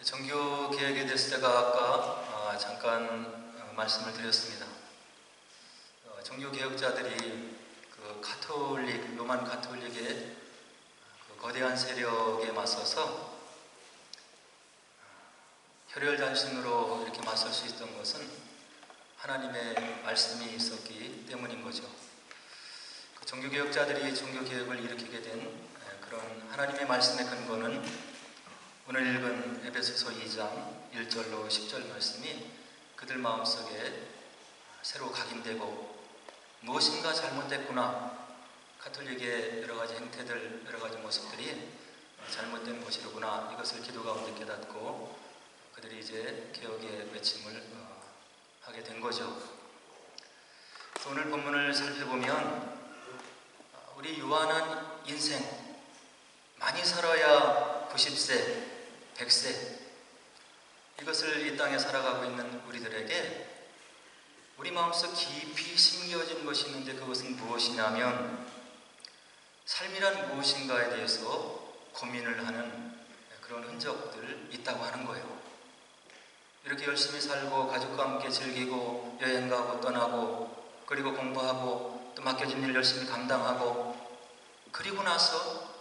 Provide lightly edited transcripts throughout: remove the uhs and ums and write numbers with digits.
종교 개혁에 대해서 제가 아까 잠깐 말씀을 드렸습니다. 종교 개혁자들이 그 가톨릭, 로만 가톨릭의 그 거대한 세력에 맞서서 혈혈단신으로 이렇게 맞설 수 있었던 것은 하나님의 말씀이 있었기 때문인 거죠. 그 종교 개혁자들이 종교 개혁을 일으키게 된 그런 하나님의 말씀의 근거는 오늘 읽은 에베소서 2장 1절로 10절 말씀이 그들 마음속에 새로 각인되고 무엇인가 잘못됐구나, 가톨릭의 여러 가지 행태들, 여러 가지 모습들이 잘못된 것이로구나, 이것을 기도 가운데 깨닫고 그들이 이제 개혁의 외침을 하게 된 거죠. 오늘 본문을 살펴보면 우리 유한한 인생, 많이 살아야 90세, 100세, 이것을 이 땅에 살아가고 있는 우리들에게 우리 마음속 깊이 심겨진 것이 있는데, 그것은 무엇이냐면 삶이란 무엇인가에 대해서 고민을 하는 그런 흔적들 있다고 하는 거예요. 이렇게 열심히 살고 가족과 함께 즐기고 여행 가고 떠나고 그리고 공부하고 또 맡겨진 일 열심히 감당하고 그리고 나서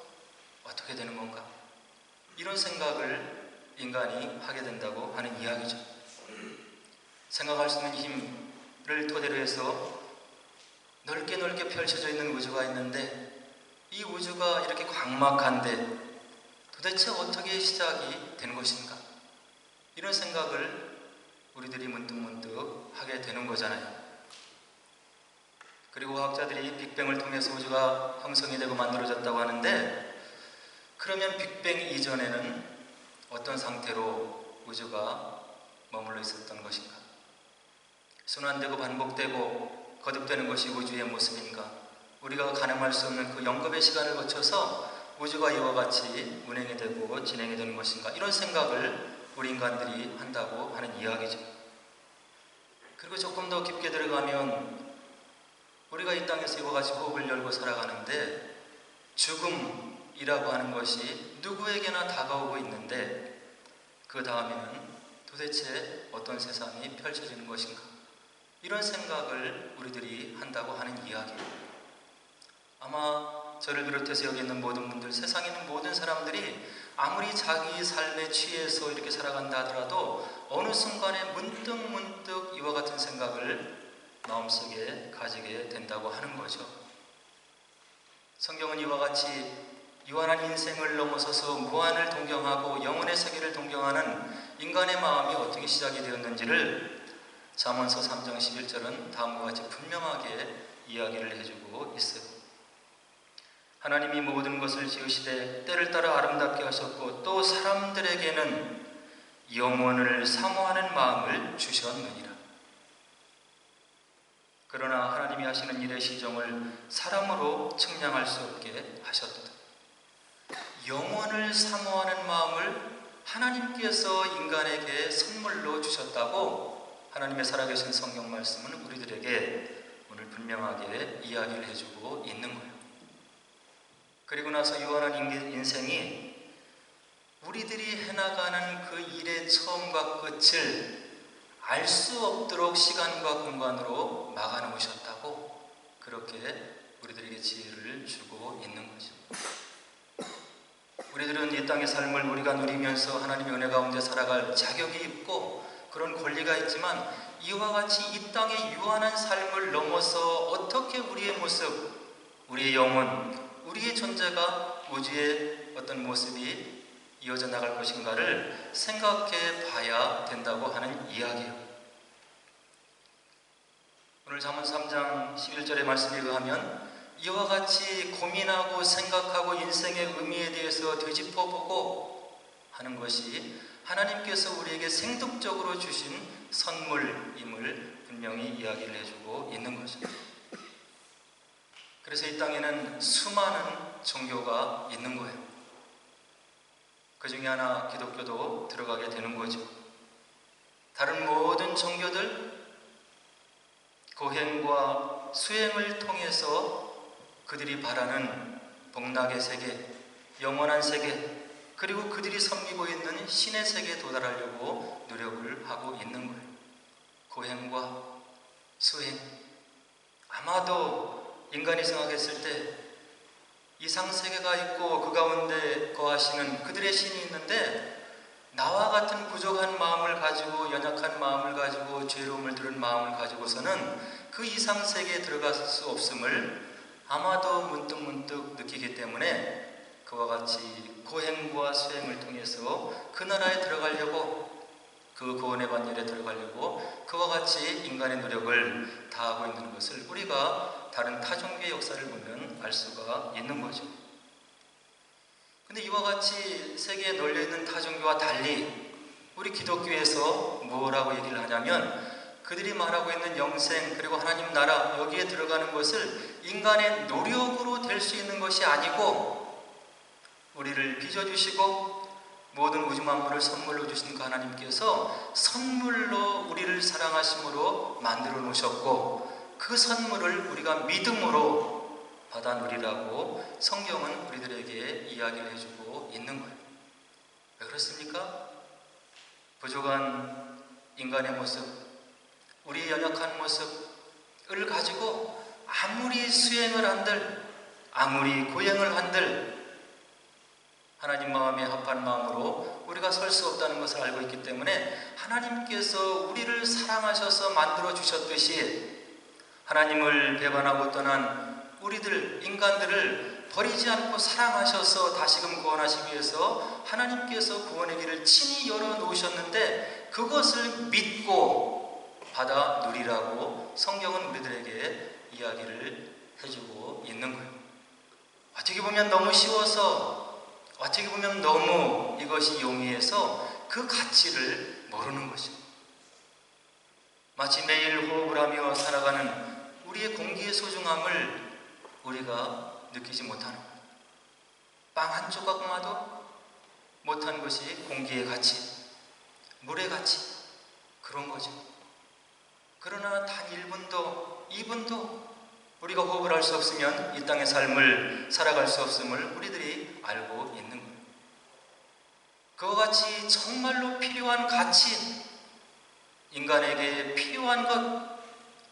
어떻게 되는 건가? 이런 생각을 인간이 하게 된다고 하는 이야기죠. 생각할 수 있는 힘을 토대로 해서 넓게 펼쳐져 있는 우주가 있는데, 이 우주가 이렇게 광막한데 도대체 어떻게 시작이 된 것인가? 이런 생각을 우리들이 문득 하게 되는 거잖아요. 그리고 과학자들이 빅뱅을 통해서 우주가 형성이 되고 만들어졌다고 하는데, 그러면 빅뱅 이전에는 어떤 상태로 우주가 머물러 있었던 것인가? 순환되고 반복되고 거듭되는 것이 우주의 모습인가? 우리가 가늠할 수 없는 그 영겁의 시간을 거쳐서 우주가 이와 같이 운행이 되고 진행이 되는 것인가? 이런 생각을 우리 인간들이 한다고 하는 이야기죠. 그리고 조금 더 깊게 들어가면 우리가 이 땅에서 이와 같이 호흡을 열고 살아가는데, 죽음이라고 하는 것이 누구에게나 다가오고 있는데, 그 다음에는 도대체 어떤 세상이 펼쳐지는 것인가? 이런 생각을 우리들이 한다고 하는 이야기예요. 아마 저를 비롯해서 여기 있는 모든 분들, 세상에 있는 모든 사람들이 아무리 자기 삶에 취해서 이렇게 살아간다 하더라도 어느 순간에 문득 이와 같은 생각을 마음속에 가지게 된다고 하는 거죠. 성경은 이와 같이 유한한 인생을 넘어서서 무한을 동경하고 영혼의 세계를 동경하는 인간의 마음이 어떻게 시작이 되었는지를 잠언서 3장 11절은 다음과 같이 분명하게 이야기를 해주고 있어요. 하나님이 모든 것을 지으시되 때를 따라 아름답게 하셨고 또 사람들에게는 영원을 사모하는 마음을 주셨느니라. 그러나 하나님이 하시는 일의 시정을 사람으로 측량할 수 없게 하셨다. 영원을 사모하는 마음을 하나님께서 인간에게 선물로 주셨다고 하나님의 살아계신 성경 말씀은 우리들에게 오늘 분명하게 이야기를 해주고 있는 거예요. 그리고 나서 유한한 인생이 우리들이 해나가는 그 일의 처음과 끝을 알 수 없도록 시간과 공간으로 막아놓으셨다고 그렇게 우리들에게 지혜를 주고 있는 거죠. 우리들은 이 땅의 삶을 우리가 누리면서 하나님의 은혜 가운데 살아갈 자격이 있고 그런 권리가 있지만, 이와 같이 이 땅의 유한한 삶을 넘어서 어떻게 우리의 모습, 우리의 영혼, 우리의 존재가 우주의 어떤 모습이 이어져 나갈 것인가를 생각해 봐야 된다고 하는 이야기예요. 오늘 잠언 3장 11절의 말씀에 의하면 이와 같이 고민하고 생각하고 인생의 의미에 대해서 되짚어보고 하는 것이 하나님께서 우리에게 생독적으로 주신 선물임을 분명히 이야기를 해주고 있는 거죠. 그래서 이 땅에는 수많은 종교가 있는 거예요. 그 중에 하나 기독교도 들어가게 되는 거죠. 다른 모든 종교들 고행과 수행을 통해서 그들이 바라는 복락의 세계, 영원한 세계, 그리고 그들이 섬기고 있는 신의 세계에 도달하려고 노력을 하고 있는 거예요. 고행과 수행. 아마도 인간이 생각했을 때 이상세계가 있고 그 가운데 거하시는 그들의 신이 있는데, 나와 같은 부족한 마음을 가지고, 연약한 마음을 가지고, 죄로움을 들은 마음을 가지고서는 그 이상세계에 들어갈 수 없음을 아마도 문득문득 느끼기 때문에 그와 같이 고행과 수행을 통해서 그 나라에 들어가려고, 그 구원의 반열에 들어가려고 그와 같이 인간의 노력을 다하고 있는 것을 우리가 다른 타종교의 역사를 보면 알 수가 있는 거죠. 근데 이와 같이 세계에 널려있는 타종교와 달리 우리 기독교에서 뭐라고 얘기를 하냐면, 그들이 말하고 있는 영생 그리고 하나님 나라, 여기에 들어가는 것을 인간의 노력으로 될 수 있는 것이 아니고, 우리를 빚어주시고 모든 우주 만물을 선물로 주신 그 하나님께서 선물로 우리를 사랑하심으로 만들어 놓으셨고, 그 선물을 우리가 믿음으로 받아 누리라고 성경은 우리들에게 이야기를 해주고 있는 거예요. 왜 그렇습니까? 부족한 인간의 모습, 우리의 연약한 모습을 가지고 아무리 수행을 한들, 아무리 고행을 한들 하나님 마음에 합한 마음으로 우리가 설 수 없다는 것을 알고 있기 때문에, 하나님께서 우리를 사랑하셔서 만들어 주셨듯이 하나님을 배반하고 떠난 우리들, 인간들을 버리지 않고 사랑하셔서 다시금 구원하시기 위해서 하나님께서 구원의 길을 친히 열어놓으셨는데, 그것을 믿고 받아 누리라고 성경은 우리들에게 이야기를 해주고 있는 거예요. 어떻게 보면 너무 쉬워서, 어떻게 보면 너무 이것이 용이해서 그 가치를 모르는 것이죠. 마치 매일 호흡을 하며 살아가는 우리의 공기의 소중함을 우리가 느끼지 못하는 거예요. 빵 한 조각마도 못한 것이 공기의 가치, 물의 가치, 그런 거죠. 그러나 단 1분도 2분도 우리가 호흡을 할 수 없으면 이 땅의 삶을 살아갈 수 없음을 우리들이 알고 있는 거예요. 그와 같이 정말로 필요한 가치, 인간에게 필요한 것,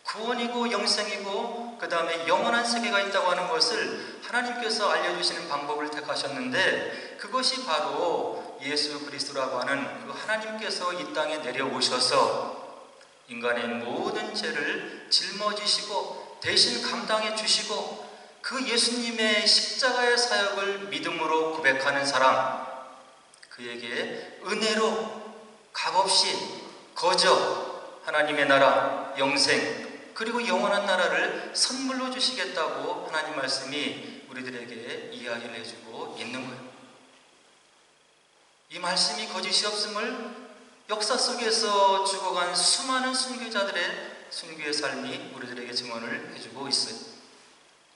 구원이고 영생이고 그 다음에 영원한 세계가 있다고 하는 것을 하나님께서 알려주시는 방법을 택하셨는데, 그것이 바로 예수 그리스도라고 하는 그 하나님께서 이 땅에 내려오셔서 인간의 모든 죄를 짊어지시고 대신 감당해 주시고, 그 예수님의 십자가의 사역을 믿음으로 고백하는 사람, 그에게 은혜로 값없이 거저 하나님의 나라, 영생 그리고 영원한 나라를 선물로 주시겠다고 하나님 말씀이 우리들에게 이야기를 해주고 있는 거예요. 이 말씀이 거짓이 없음을 역사 속에서 죽어간 수많은 순교자들의 순교의 삶이 우리들에게 증언을 해주고 있어요.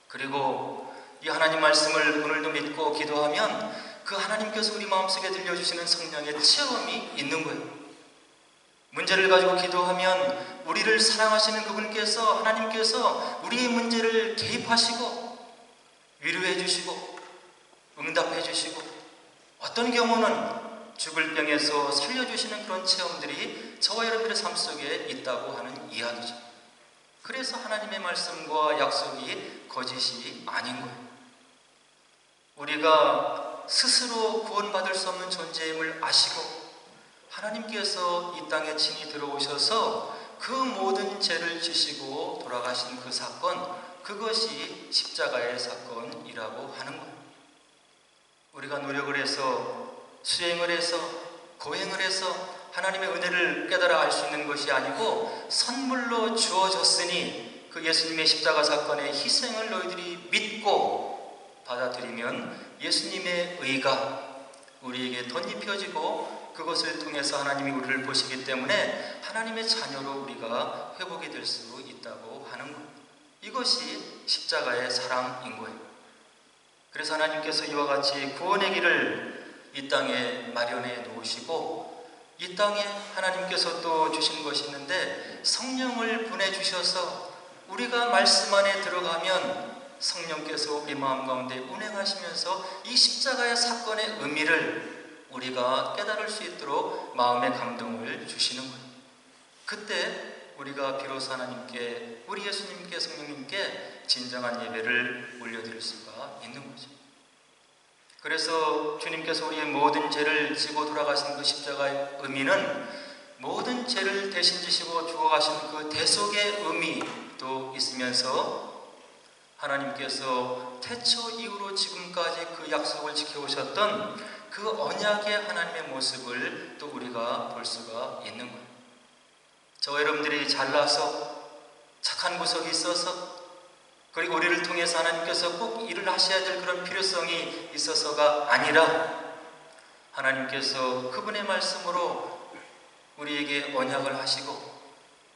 그리고 이 하나님 말씀을 오늘도 믿고 기도하면 그 하나님께서 우리 마음속에 들려주시는 성령의 체험이 있는 거예요. 문제를 가지고 기도하면 우리를 사랑하시는 그분께서, 하나님께서 우리의 문제를 개입하시고 위로해 주시고 응답해 주시고, 어떤 경우는 죽을 병에서 살려주시는 그런 체험들이 저와 여러분들의 삶 속에 있다고 하는 이야기죠. 그래서 하나님의 말씀과 약속이 거짓이 아닌 거예요. 우리가 스스로 구원받을 수 없는 존재임을 아시고 하나님께서 이 땅에 친히 들어오셔서 그 모든 죄를 지시고 돌아가신 그 사건, 그것이 십자가의 사건이라고 하는 거예요. 우리가 노력을 해서, 수행을 해서, 고행을 해서 하나님의 은혜를 깨달아 알 수 있는 것이 아니고, 선물로 주어졌으니 그 예수님의 십자가 사건의 희생을 너희들이 믿고 받아들이면 예수님의 의가 우리에게 덧입혀지고, 그것을 통해서 하나님이 우리를 보시기 때문에 하나님의 자녀로 우리가 회복이 될 수 있다고 하는 것, 이것이 십자가의 사랑인 거예요. 그래서 하나님께서 이와 같이 구원의 길을 이 땅에 마련해 놓으시고, 이 땅에 하나님께서 또 주신 것이 있는데, 성령을 보내주셔서 우리가 말씀 안에 들어가면 성령께서 우리 마음 가운데 운행하시면서 이 십자가의 사건의 의미를 우리가 깨달을 수 있도록 마음의 감동을 주시는 거예요. 그때 우리가 비로소 하나님께, 우리 예수님께, 성령님께 진정한 예배를 올려드릴 수가 있는 거죠. 그래서 주님께서 우리의 모든 죄를 지고 돌아가신 그 십자가의 의미는 모든 죄를 대신 지시고 죽어가신 그 대속의 의미도 있으면서 하나님께서 태초 이후로 지금까지 그 약속을 지켜오셨던 그 언약의 하나님의 모습을 또 우리가 볼 수가 있는 거예요. 저와 여러분들이 잘나서 착한 구석이 있어서, 그리고 우리를 통해서 하나님께서 꼭 일을 하셔야 될 그런 필요성이 있어서가 아니라 하나님께서 그분의 말씀으로 우리에게 언약을 하시고,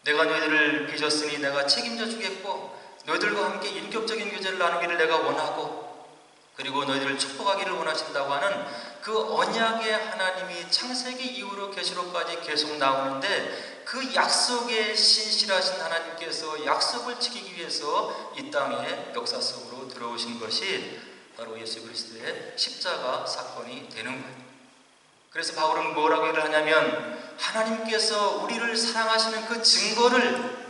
내가 너희들을 빚었으니 내가 책임져 주겠고, 너희들과 함께 인격적인 교제를 나누기를 내가 원하고, 그리고 너희들을 축복하기를 원하신다고 하는 그 언약의 하나님이 창세기 이후로 계시록까지 계속 나오는데, 그 약속에 신실하신 하나님께서 약속을 지키기 위해서 이 땅의 역사 속으로 들어오신 것이 바로 예수 그리스도의 십자가 사건이 되는 거예요. 그래서 바울은 뭐라고 얘기를 하냐면, 하나님께서 우리를 사랑하시는 그 증거를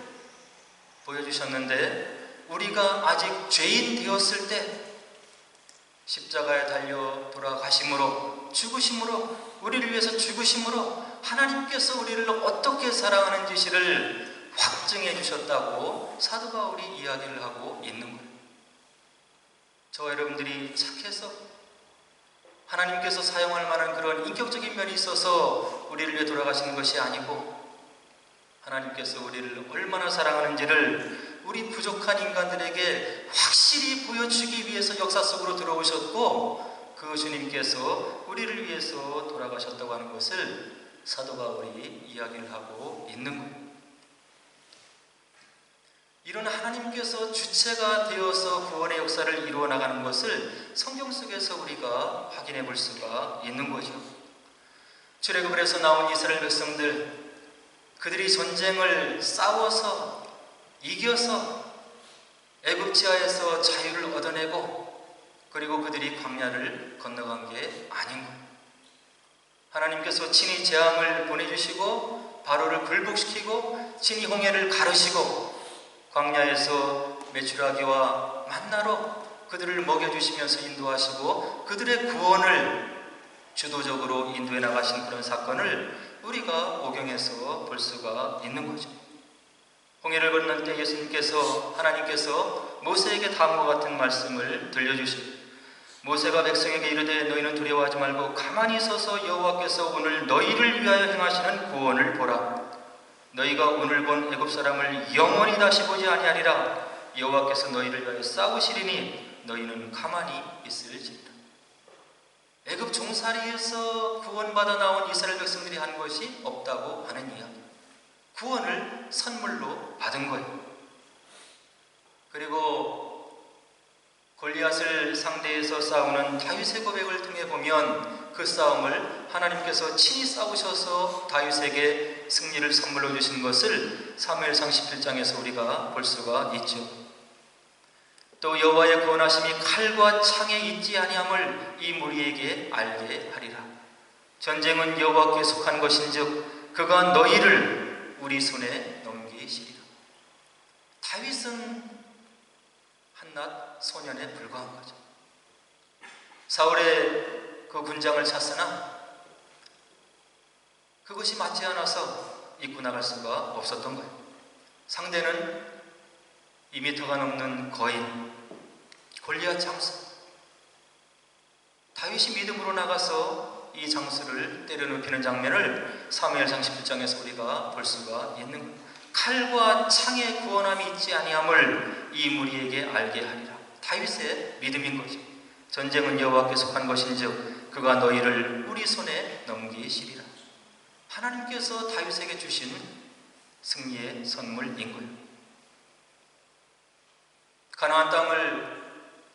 보여주셨는데, 우리가 아직 죄인 되었을 때 십자가에 달려 돌아가심으로, 죽으심으로, 우리를 위해서 죽으심으로 하나님께서 우리를 어떻게 사랑하는지를 확증해 주셨다고 사도 바울이 이야기를 하고 있는 거예요. 저와 여러분들이 착해서 하나님께서 사용할 만한 그런 인격적인 면이 있어서 우리를 위해 돌아가시는 것이 아니고, 하나님께서 우리를 얼마나 사랑하는지를 우리 부족한 인간들에게 확실히 보여주기 위해서 역사 속으로 들어오셨고, 그 주님께서 우리를 위해서 돌아가셨다고 하는 것을 사도 바울이 이야기를 하고 있는 거예요. 이런 하나님께서 주체가 되어서 구원의 역사를 이루어 나가는 것을 성경 속에서 우리가 확인해 볼 수가 있는 거죠. 출애굽을 해서 나온 이스라엘 백성들, 그들이 전쟁을 싸워서 이겨서 애굽 지하에서 자유를 얻어내고, 그리고 그들이 광야를 건너간 게 아닌 거예요. 하나님께서 친히 재앙을 보내주시고 바로를 굴복시키고 친히 홍해를 가르시고 광야에서 메추라기와 만나로 그들을 먹여주시면서 인도하시고 그들의 구원을 주도적으로 인도해 나가신 그런 사건을 우리가 오경에서 볼 수가 있는 거죠. 홍해를 건널 때 예수님께서, 하나님께서 모세에게 다음과 같은 말씀을 들려주시고, 모세가 백성에게 이르되 너희는 두려워하지 말고 가만히 서서 여호와께서 오늘 너희를 위하여 행하시는 구원을 보라. 너희가 오늘 본 애굽 사람을 영원히 다시 보지 아니하리라. 여호와께서 너희를 위하여 싸우시리니 너희는 가만히 있을지니라. 애굽 종살이에서 구원받아 나온 이스라엘 백성들이 한 것이 없다고 하는 이야기. 구원을 선물로 받은 거예요. 그리고 골리앗을 상대해서 싸우는 다윗의 고백을 통해 보면 그 싸움을 하나님께서 친히 싸우셔서 다윗에게 승리를 선물로 주신 것을 사무엘상 17장에서 우리가 볼 수가 있죠. 또 여호와의 구원하심이 칼과 창에 있지 아니함을 이 무리에게 알게 하리라. 전쟁은 여호와께 속한 것인즉 그가 너희를 우리 손에 넘기시리라. 다윗은 한낱 소년에 불과한 거죠. 사울의 그 군장을 찼으나 그것이 맞지 않아서 입고 나갈 수가 없었던 거예요. 상대는 2m가 넘는 거인 골리앗 장수. 다윗이 믿음으로 나가서 이 장수를 때려눕히는 장면을 사무엘상 17장에서 우리가 볼 수가 있는 거예요. 칼과 창에 구원함이 있지 아니함을 이 무리에게 알게 하리라. 다윗의 믿음인 거죠. 전쟁은 여호와께 속한 것인즉 그가 너희를 우리 손에 넘기시리라. 하나님께서 다윗에게 주신 승리의 선물인 거예요. 가나안 땅을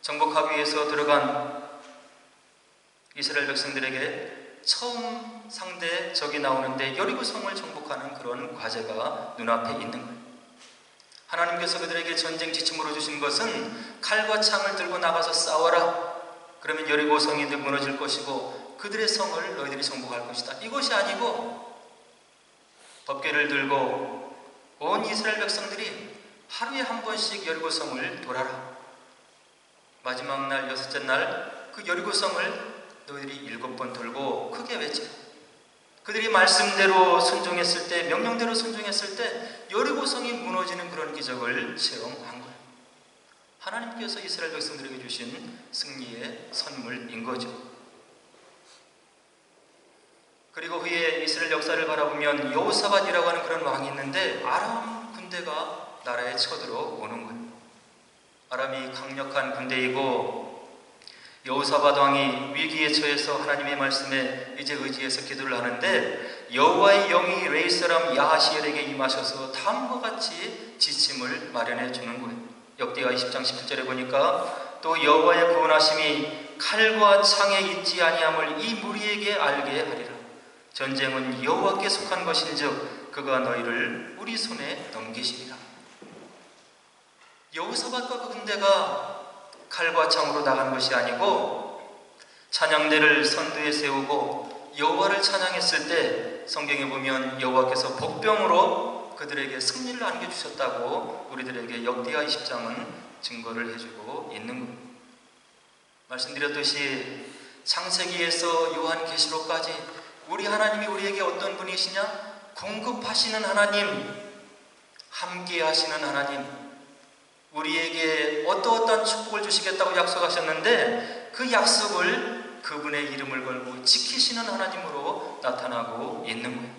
정복하기 위해서 들어간 이스라엘 백성들에게 처음 상대 적이 나오는데 여리고성을 정복하는 그런 과제가 눈앞에 있는 거예요. 하나님께서 그들에게 전쟁 지침으로 주신 것은 칼과 창을 들고 나가서 싸워라. 그러면 여리고성이 무너질 것이고 그들의 성을 너희들이 정복할 것이다. 이것이 아니고 덮개를 들고 온 이스라엘 백성들이 하루에 한 번씩 여리고성을 돌아라. 마지막 날 여섯째 날 그 여리고성을 너희들이 7번 돌고 크게 외치라. 그들이 말씀대로 순종했을 때, 명령대로 순종했을 때 여리고성이 무너지는 그런 기적을 체험한 거예요. 하나님께서 이스라엘 백성들에게 주신 승리의 선물인 거죠. 그리고 후에 이스라엘 역사를 바라보면 여호사밧이라고 하는 그런 왕이 있는데 아람 군대가 나라에 쳐들어오는 거예요. 아람이 강력한 군대이고 여호사밧 왕이 위기에 처해서 하나님의 말씀에 이제 의지해서 기도를 하는데 여호와의 영이 레위 사람 야하시엘에게 임하셔서 다음과 같이 지침을 마련해 주는 거예요. 역대하 20장 17절에 보니까 또 여호와의 구원하심이 칼과 창에 있지 아니함을 이 무리에게 알게 하리라. 전쟁은 여호와께 속한 것인즉 그가 너희를 우리 손에 넘기시리라. 여호사밧과 그 군대가 칼과 창으로 나간 것이 아니고 찬양대를 선두에 세우고 여호와를 찬양했을 때 성경에 보면 여호와께서 복병으로 그들에게 승리를 안겨주셨다고 우리들에게 역대하 20장은 증거를 해주고 있는 겁니다. 말씀드렸듯이 창세기에서 요한계시록까지 우리 하나님이 우리에게 어떤 분이시냐? 공급하시는 하나님, 함께 하시는 하나님, 우리에게 어떠어떠한 축복을 주시겠다고 약속하셨는데 그 약속을 그분의 이름을 걸고 지키시는 하나님으로 나타나고 있는 거예요.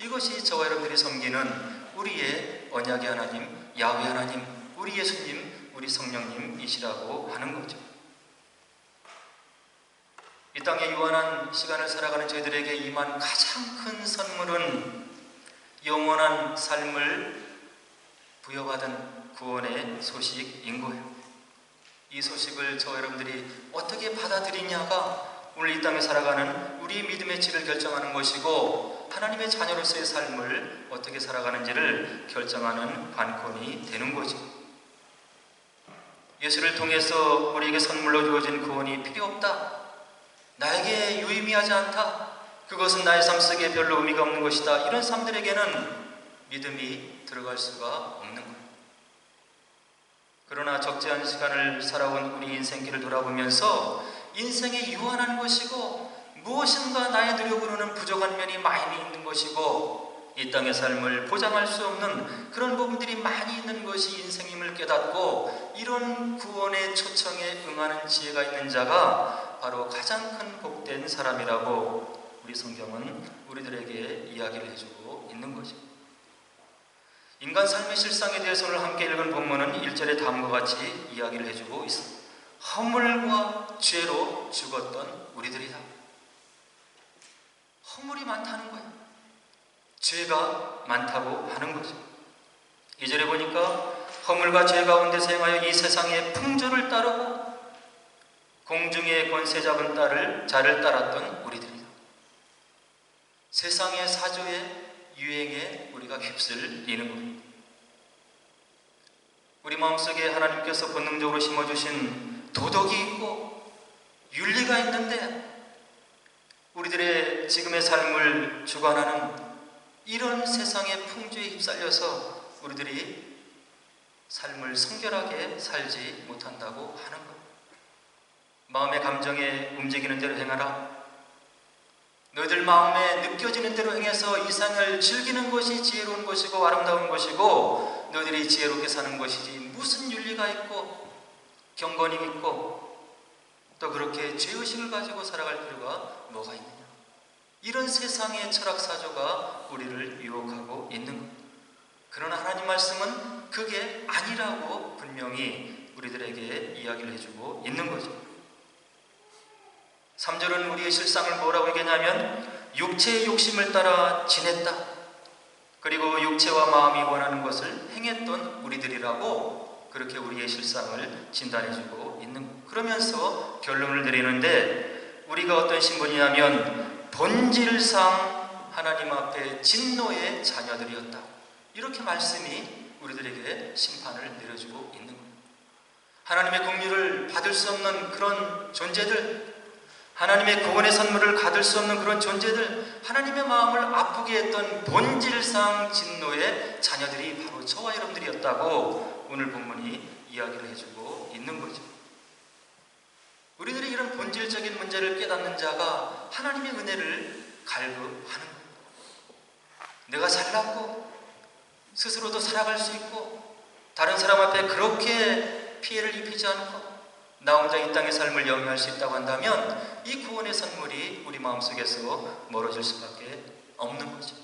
이것이 저와 여러분들이 섬기는 우리의 언약의 하나님, 야훼 하나님, 우리 예수님, 우리 성령님이시라고 하는 거죠. 이 땅에 유한한 시간을 살아가는 저희들에게 임한 가장 큰 선물은 영원한 삶을 부여받은 구원의 소식인 거예요. 이 소식을 저와 여러분들이 어떻게 받아들이냐가 오늘 이 땅에 살아가는 우리의 믿음의 질을 결정하는 것이고 하나님의 자녀로서의 삶을 어떻게 살아가는지를 결정하는 관건이 되는 거죠. 예수를 통해서 우리에게 선물로 주어진 구원이 필요 없다, 나에게 유의미하지 않다, 그것은 나의 삶 속에 별로 의미가 없는 것이다, 이런 사람들에게는 믿음이 들어갈 수가 없는 거예요. 그러나 적지 않은 시간을 살아온 우리 인생길을 돌아보면서 인생이 유한한 것이고 무엇인가 나의 노력으로는 부족한 면이 많이 있는 것이고 이 땅의 삶을 보장할 수 없는 그런 부분들이 많이 있는 것이 인생임을 깨닫고 이런 구원의 초청에 응하는 지혜가 있는 자가 바로 가장 큰 복된 사람이라고 우리 성경은 우리들에게 이야기를 해주고 있는 거죠. 인간 삶의 실상에 대해서 오늘 함께 읽은 본문은 1절에 다음과 같이 이야기를 해주고 있습니다. 허물과 죄로 죽었던 우리들이다. 허물이 많다는 거예요. 죄가 많다고 하는 거죠. 2절에 보니까 허물과 죄 가운데서 행하여 이 세상의 풍조를 따르고 공중의 권세 잡은 자를 따랐던 우리들이다. 세상의 사조의 유행에 우리가 휩쓸리는 겁니다. 우리 마음속에 하나님께서 본능적으로 심어주신 도덕이 있고 윤리가 있는데 우리들의 지금의 삶을 주관하는 이런 세상의 풍조에 휩쓸려서 우리들이 삶을 성결하게 살지 못한다고 하는 것. 마음의 감정에 움직이는 대로 행하라. 너희들 마음에 느껴지는 대로 행해서 이 생을 즐기는 것이 지혜로운 것이고 아름다운 것이고 너희들이 지혜롭게 사는 것이지 무슨 윤리가 있고 경건이 있고 또 그렇게 죄의식을 가지고 살아갈 필요가 뭐가 있느냐. 이런 세상의 철학사조가 우리를 유혹하고 있는 것. 그러나 하나님 말씀은 그게 아니라고 분명히 우리들에게 이야기를 해주고 있는 거죠. 3절은 우리의 실상을 뭐라고 얘기하냐면 육체의 욕심을 따라 지냈다. 그리고 육체와 마음이 원하는 것을 행했던 우리들이라고 그렇게 우리의 실상을 진단해주고 있는 것. 그러면서 결론을 내리는데 우리가 어떤 신분이냐면 본질상 하나님 앞에 진노의 자녀들이었다. 이렇게 말씀이 우리들에게 심판을 내려주고 있는 것. 하나님의 긍휼을 받을 수 없는 그런 존재들, 하나님의 구원의 선물을 가둘 수 없는 그런 존재들, 하나님의 마음을 아프게 했던 본질상 진노의 자녀들이 바로 저와 여러분들이었다고 오늘 본문이 이야기를 해주고 있는 거죠. 우리들이 이런 본질적인 문제를 깨닫는 자가 하나님의 은혜를 갈구하는 거예요. 내가 잘났고 스스로도 살아갈 수 있고 다른 사람 앞에 그렇게 피해를 입히지 않고 나 혼자 이 땅의 삶을 영위할 수 있다고 한다면 이 구원의 선물이 우리 마음속에서 멀어질 수밖에 없는 거죠.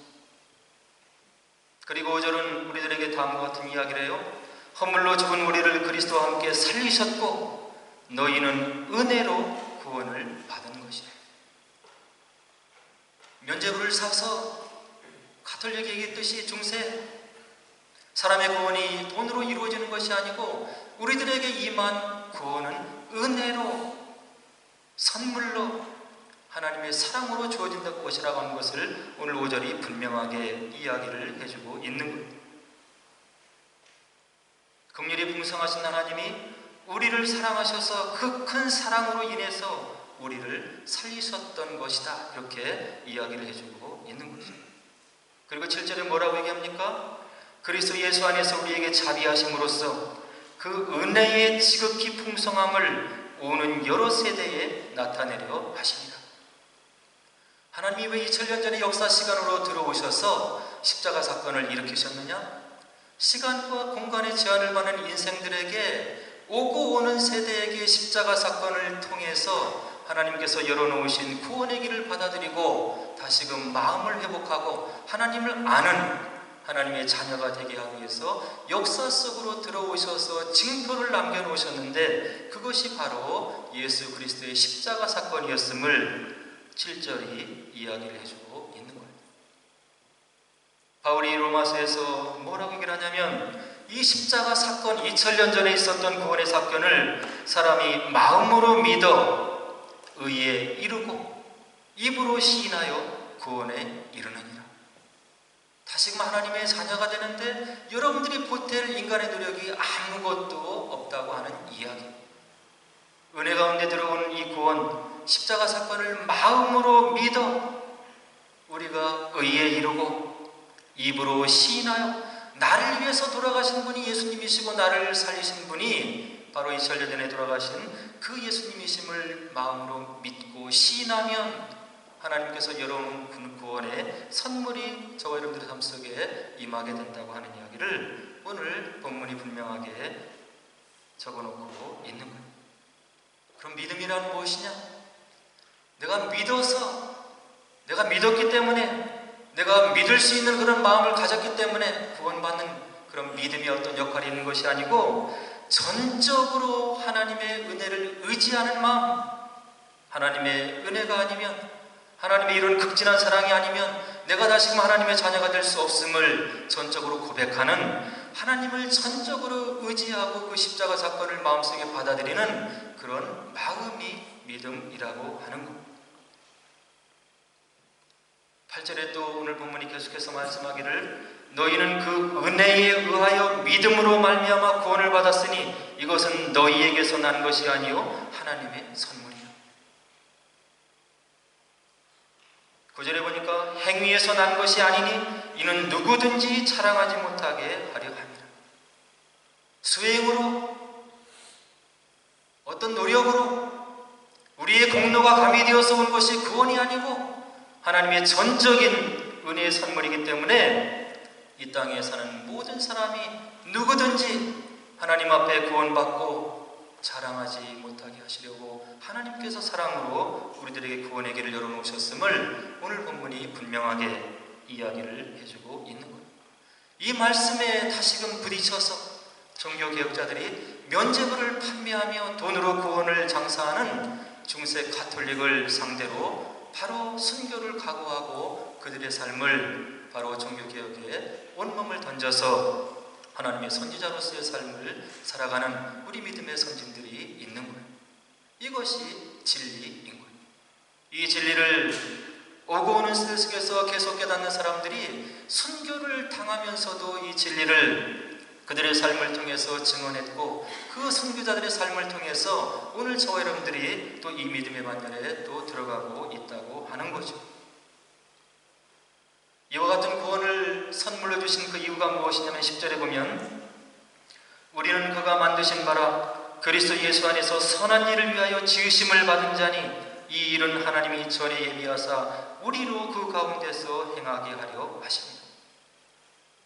그리고 5절은 우리들에게 다음과 같은 이야기를 해요. 허물로 죽은 우리를 그리스도와 함께 살리셨고 너희는 은혜로 구원을 받은 것이에요. 면죄부를 사서 가톨릭이 얘기했듯이 중세 사람의 구원이 돈으로 이루어지는 것이 아니고 우리들에게 임한 구원은 은혜로 선물로 하나님의 사랑으로 주어진 것이라고 하는 것을 오늘 5절이 분명하게 이야기를 해주고 있는 겁니다. 긍휼이 풍성하신 하나님이 우리를 사랑하셔서 그 큰 사랑으로 인해서 우리를 살리셨던 것이다, 이렇게 이야기를 해주고 있는 거죠. 그리고 7절에 뭐라고 얘기합니까? 그리스도 예수 안에서 우리에게 자비하심으로써 그 은혜의 지극히 풍성함을 오는 여러 세대에 나타내려 하십니다. 하나님이 왜 2000년 전에 역사 시간으로 들어오셔서 십자가 사건을 일으키셨느냐? 시간과 공간의 제한을 받는 인생들에게 오고 오는 세대에게 십자가 사건을 통해서 하나님께서 열어놓으신 구원의 길을 받아들이고 다시금 마음을 회복하고 하나님을 아는 하나님의 자녀가 되게 하기 위해서 역사 속으로 들어오셔서 징표를 남겨놓으셨는데 그것이 바로 예수 그리스도의 십자가 사건이었음을 7절이 이야기를 해주고 있는 거예요. 바울이 로마서에서 뭐라고 얘기를 하냐면 이 십자가 사건, 2000년 전에 있었던 구원의 사건을 사람이 마음으로 믿어 의에 이르고 입으로 시인하여 구원에 이르느니라. 다시금 하나님의 자녀가 되는데 여러분들이 보탤 인간의 노력이 아무것도 없다고 하는 이야기. 은혜 가운데 들어오는 이 구원, 십자가 사건을 마음으로 믿어 우리가 의에 이르고 입으로 시인하여 나를 위해서 돌아가신 분이 예수님이시고 나를 살리신 분이 바로 2000년 전에 돌아가신 그 예수님이심을 마음으로 믿고 시인하면 하나님께서 열어놓은 구원의 선물이 저와 여러분들의 삶 속에 임하게 된다고 하는 이야기를 오늘 본문이 분명하게 적어놓고 있는 거예요. 그럼 믿음이란 무엇이냐? 내가 믿었기 때문에 내가 믿을 수 있는 그런 마음을 가졌기 때문에 구원받는 그런 믿음이 어떤 역할이 있는 것이 아니고 전적으로 하나님의 은혜를 의지하는 마음, 하나님의 은혜가 아니면 하나님의 이런 극진한 사랑이 아니면 내가 다시금 하나님의 자녀가 될 수 없음을 전적으로 고백하는 하나님을 전적으로 의지하고 그 십자가 사건을 마음속에 받아들이는 그런 마음이 믿음이라고 하는 겁니다. 8절에 또 오늘 본문이 계속해서 말씀하기를 너희는 그 은혜에 의하여 믿음으로 말미암아 구원을 받았으니 이것은 너희에게서 난 것이 아니요 하나님의 선물이라. 9절에 보니까 행위에서 난 것이 아니니 이는 누구든지 자랑하지 못하게 하려 함이라. 수행으로 어떤 노력으로 우리의 공로가 가미되어서 온 것이 구원이 아니고 하나님의 전적인 은혜의 선물이기 때문에 이 땅에 사는 모든 사람이 누구든지 하나님 앞에 구원받고 자랑하지 못하게 하시려고 하나님께서 사랑으로 우리들에게 구원의 길을 열어놓으셨음을 오늘 본문이 분명하게 이야기를 해주고 있는 거예요. 이 말씀에 다시금 부딪혀서 종교개혁자들이 면죄부를 판매하며 돈으로 구원을 장사하는 중세 가톨릭을 상대로 바로 순교를 각오하고 그들의 삶을 바로 종교개혁에 온몸을 던져서 하나님의 선지자로서의 삶을 살아가는 우리 믿음의 선진들이 있는 거예요. 이것이 진리인 거예요. 이 진리를 오고 오는 시대 속에서 계속 깨닫는 사람들이 순교를 당하면서도 이 진리를 그들의 삶을 통해서 증언했고 그 선교자들의 삶을 통해서 오늘 저와 여러분들이 또 이 믿음의 반열에 또 들어가고 있다고 하는 거죠. 이와 같은 구원을 선물로 주신 그 이유가 무엇이냐면 10절에 보면 우리는 그가 만드신 바라 그리스도 예수 안에서 선한 일을 위하여 지으심을 받은 자니 이 일은 하나님이 전에 예비하사 우리로 그 가운데서 행하게 하려 하십니다.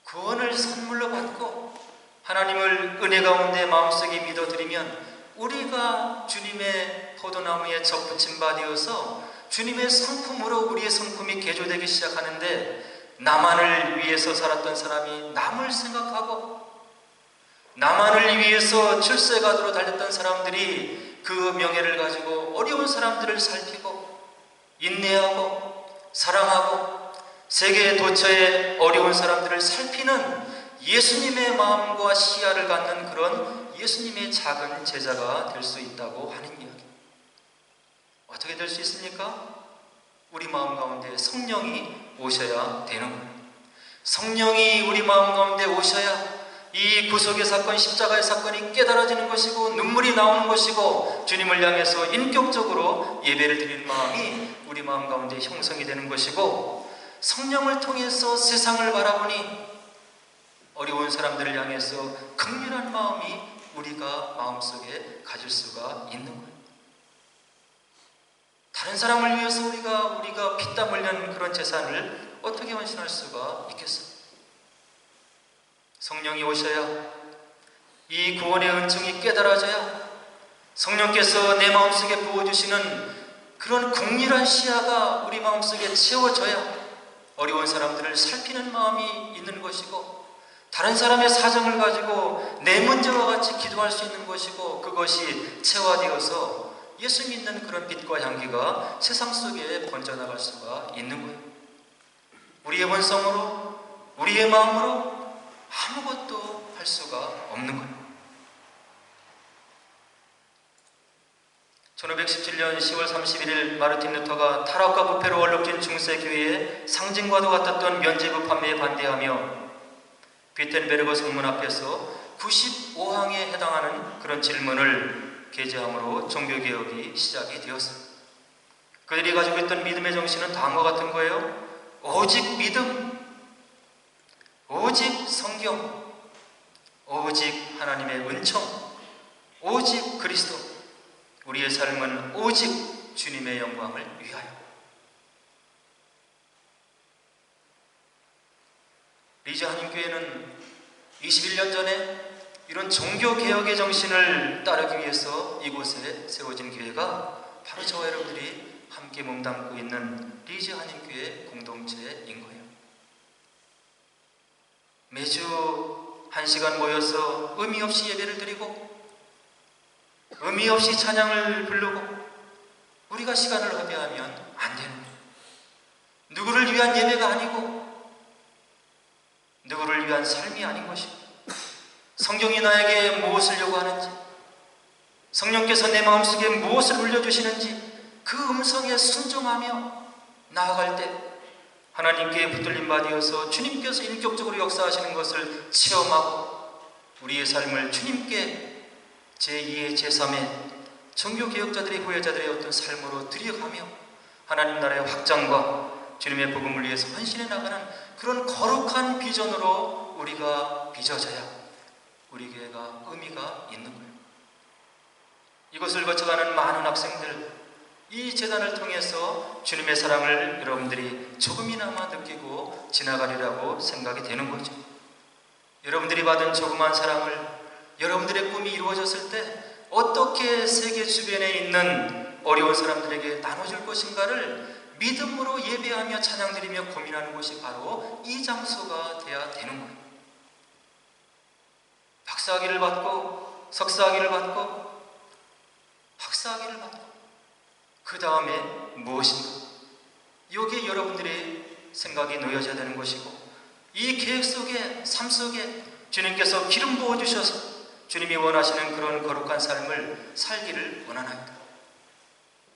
구원을 선물로 받고 하나님을 은혜 가운데 마음속에 믿어드리면 우리가 주님의 포도나무에 접붙임 바 되어서 주님의 성품으로 우리의 성품이 개조되기 시작하는데 나만을 위해서 살았던 사람이 남을 생각하고 나만을 위해서 출세가도로 달렸던 사람들이 그 명예를 가지고 어려운 사람들을 살피고 인내하고 사랑하고 세계 도처의 어려운 사람들을 살피는 예수님의 마음과 시야를 갖는 그런 예수님의 작은 제자가 될 수 있다고 하는 이야기. 어떻게 될 수 있습니까? 우리 마음 가운데 성령이 오셔야 되는 거예요. 성령이 우리 마음 가운데 오셔야 이 구속의 사건, 십자가의 사건이 깨달아지는 것이고 눈물이 나오는 것이고 주님을 향해서 인격적으로 예배를 드리는 마음이 우리 마음 가운데 형성이 되는 것이고 성령을 통해서 세상을 바라보니 어려운 사람들을 향해서 긍휼한 마음이 우리가 마음속에 가질 수가 있는 거예요. 다른 사람을 위해서 우리가 피땀 흘리는 그런 재산을 어떻게 헌신할 수가 있겠어요? 성령이 오셔야 이 구원의 은총이 깨달아져야 성령께서 내 마음속에 부어주시는 그런 긍휼한 시야가 우리 마음속에 채워져야 어려운 사람들을 살피는 마음이 있는 것이고 다른 사람의 사정을 가지고 내 문제와 같이 기도할 수 있는 것이고 그것이 체화되어서 예수 믿는 그런 빛과 향기가 세상 속에 번져나갈 수가 있는 거예요. 우리의 본성으로 우리의 마음으로 아무것도 할 수가 없는 거예요. 1517년 10월 31일 마르틴 루터가 타락과 부패로 얼룩진 중세교회의 상징과도 같았던 면죄부 판매에 반대하며 비텐베르그 성문 앞에서 95항에 해당하는 그런 질문을 게재함으로 종교개혁이 시작이 되었습니다. 그들이 가지고 있던 믿음의 정신은 다음과 같은 거예요. 오직 믿음, 오직 성경, 오직 하나님의 은총, 오직 그리스도, 우리의 삶은 오직 주님의 영광을 위하여. 리즈 한인교회는 21년 전에 이런 종교개혁의 정신을 따르기 위해서 이곳에 세워진 교회가 바로 저와 여러분들이 함께 몸담고 있는 리즈 한인교회 공동체인 거예요. 매주 1시간 모여서 의미 없이 예배를 드리고 의미 없이 찬양을 부르고 우리가 시간을 허비하면 안 되는 거예요. 누구를 위한 예배가 아니고 누구를 위한 삶이 아닌 것입니다. 성경이 나에게 무엇을 요구하는지 성령께서 내 마음속에 무엇을 울려주시는지 그 음성에 순종하며 나아갈 때 하나님께 붙들림 받으어서 주님께서 인격적으로 역사하시는 것을 체험하고 우리의 삶을 주님께 제2의 제3의 종교개혁자들의 후예자들의 어떤 삶으로 들여가며 하나님 나라의 확장과 주님의 복음을 위해서 헌신해 나가는 그런 거룩한 비전으로 우리가 빚어져야 우리 교회가 의미가 있는 거예요. 이것을 거쳐가는 많은 학생들, 이 재단을 통해서 주님의 사랑을 여러분들이 조금이나마 느끼고 지나가리라고 생각이 되는 거죠. 여러분들이 받은 조그만 사랑을 여러분들의 꿈이 이루어졌을 때 어떻게 세계 주변에 있는 어려운 사람들에게 나눠줄 것인가를 믿음으로 예배하며 찬양드리며 고민하는 것이 바로 이 장소가 돼야 되는 거예요. 박사학위를 받고 석사학위를 받고 학사학위를 받고 그 다음에 무엇인가? 여기에 여러분들의 생각이 놓여져야 되는 것이고 이 계획 속에 삶 속에 주님께서 기름 부어주셔서 주님이 원하시는 그런 거룩한 삶을 살기를 원하나이다.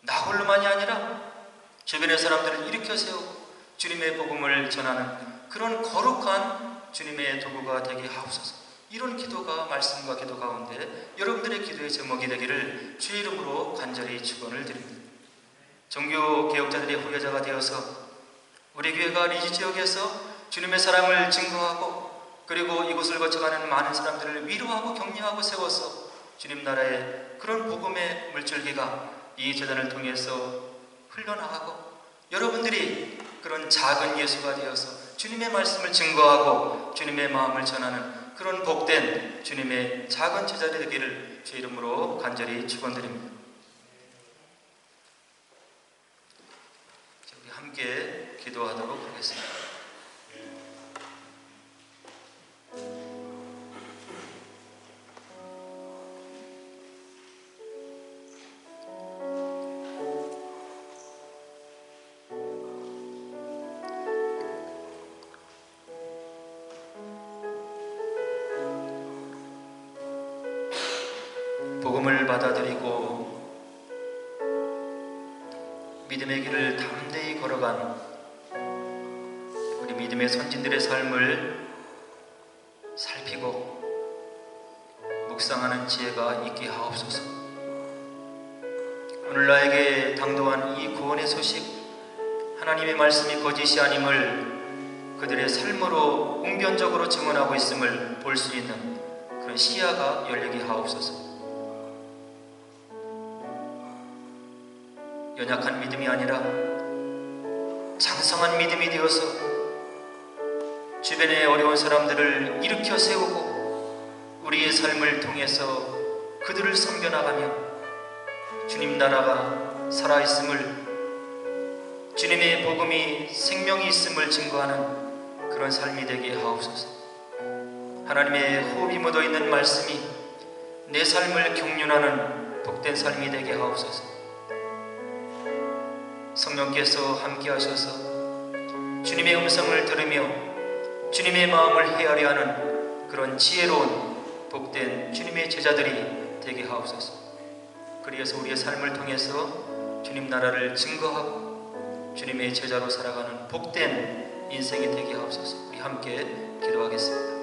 나 홀로만이 아니라 주변의 사람들을 일으켜 세우고 주님의 복음을 전하는 그런 거룩한 주님의 도구가 되게 하옵소서. 이런 기도가 말씀과 기도 가운데 여러분들의 기도의 제목이 되기를 주의 이름으로 간절히 축원을 드립니다. 종교 개혁자들의 후계자가 되어서 우리 교회가 리지 지역에서 주님의 사랑을 증거하고 그리고 이곳을 거쳐가는 많은 사람들을 위로하고 격려하고 세워서 주님 나라의 그런 복음의 물줄기가 이 재단을 통해서 흘러나가고 여러분들이 그런 작은 예수가 되어서 주님의 말씀을 증거하고 주님의 마음을 전하는 그런 복된 주님의 작은 제자들이 되기를 주 이름으로 간절히 축원드립니다. 우리 함께 기도하도록 하겠습니다. 복음을 받아들이고 믿음의 길을 담대히 걸어간 우리 믿음의 선진들의 삶을 살피고 묵상하는 지혜가 있게 하옵소서. 오늘 나에게 당도한 이 구원의 소식, 하나님의 말씀이 거짓이 아님을 그들의 삶으로 웅변적으로 증언하고 있음을 볼 수 있는 그런 시야가 열리게 하옵소서. 연약한 믿음이 아니라 장성한 믿음이 되어서 주변의 어려운 사람들을 일으켜 세우고 우리의 삶을 통해서 그들을 섬겨나가며 주님 나라가 살아있음을, 주님의 복음이 생명이 있음을 증거하는 그런 삶이 되게 하옵소서. 하나님의 호흡이 묻어있는 말씀이 내 삶을 경륜하는 복된 삶이 되게 하옵소서. 성령께서 함께 하셔서 주님의 음성을 들으며 주님의 마음을 헤아려 하는 그런 지혜로운 복된 주님의 제자들이 되게 하옵소서. 그리해서 우리의 삶을 통해서 주님 나라를 증거하고 주님의 제자로 살아가는 복된 인생이 되게 하옵소서. 우리 함께 기도하겠습니다.